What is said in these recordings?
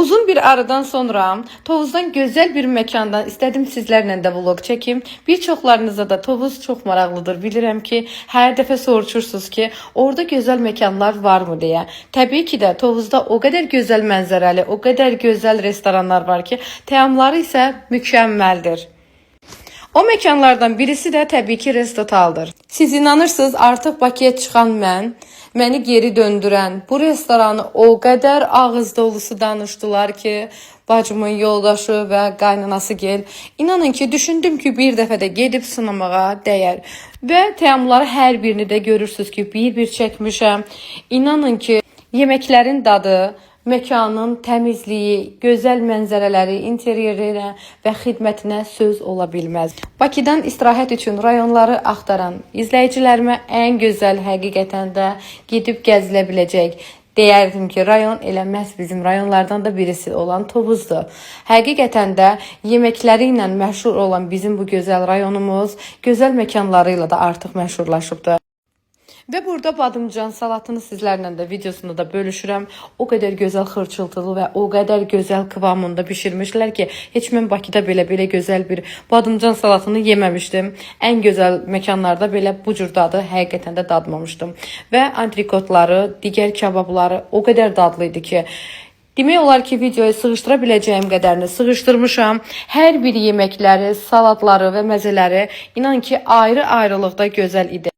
Uzun bir aradan sonra Tovuzdan güzel bir mekandan istedim sizlərlə də vlog çəkim. Bir çoxlarınıza da Tovuz çox maraqlıdır. Bilirəm ki, hər dəfə soruşursunuz ki, orada gözəl mekanlar varmı deyə. Təbii ki də Tovuzda o qədər gözəl mənzərəli, o qədər gözəl restoranlar var ki, təamları isə mükəmməldir. O mekanlardan birisi də təbii ki Restotaldır. Siz inanırsınız, artıq Bakıya çıxan məni geri döndürən bu restoranı o qədər ağız dolusu danışdılar ki, bacımın yoldaşı və qaynanası gel. İnanın ki, düşündüm ki, bir dəfə də gedib sınamağa dəyər. Və təamları hər birini də görürsünüz ki, bir-bir çəkmişəm. İnanın ki, yeməklərin dadı, mekanın təmizliyi, gözəl mənzərələri, interyerinə və xidmətinə söz ola bilməz. Bakıdan istirahət üçün rayonları axtaran izləyicilərimə ən gözəl həqiqətən də gedib gəzilə biləcək. Deyərdim ki, rayon elə məhz bizim rayonlardan da birisi olan Tovuzdur. Həqiqətən də yeməkləri ilə məşhur olan bizim bu gözəl rayonumuz gözəl məkanlarıyla da artıq məşhurlaşıbdır. Və burada badımcan salatını sizlərlə də videosunda da bölüşürəm. O qədər gözəl xırçıltılı və o qədər gözəl kıvamında bişirmişlər ki, heç mən Bakıda belə gözəl bir badımcan salatını yeməmişdim. Ən gözəl məkanlarda belə bu cür dadı həqiqətən də dadmamışdım. Və antrikotları, digər kababları o qədər dadlı idi ki, demək olar ki, videoyu sığışdıra biləcəyim qədərini sığışdırmışam. Hər bir yeməkləri, salatları və məzələri inan ki, ayrı-ayrılıqda gözəl idi.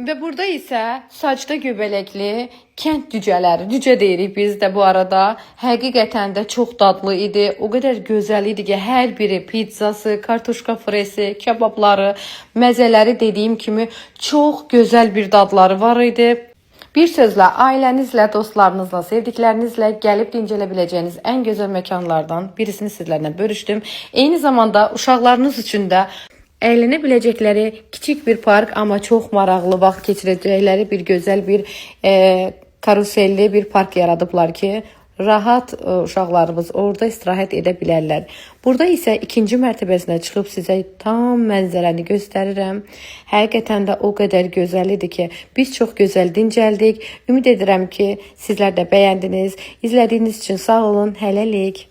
Və burada isə saçda göbələkli kənd cücələri, cücə deyirik biz də bu arada, həqiqətən də çox dadlı idi. O qədər gözəl idi ki, hər biri pizzası, kartuşka fresi, kebabları, məzələri dediyim kimi çox gözəl bir dadları var idi. Bir sözlə, ailənizlə, dostlarınızla, sevdiklərinizlə gəlib dincələ biləcəyiniz ən gözəl məkanlardan birisini sizlərlə bölüşdüm. Eyni zamanda uşaqlarınız üçün də əylənə biləcəkləri kiçik bir park, amma çox maraqlı vaxt keçirəcəkləri bir gözəl bir karuselli bir park yaradıblar ki, rahat uşaqlarımız orada istirahət edə bilərlər. Burada isə ikinci mərtəbəsinə çıxıb sizə tam mənzərəni göstərirəm. Həqiqətən də o qədər gözəl idi ki, biz çox gözəl dincəldik. Ümid edirəm ki, sizlər də bəyəndiniz. İzlədiyiniz üçün sağ olun, hələlik.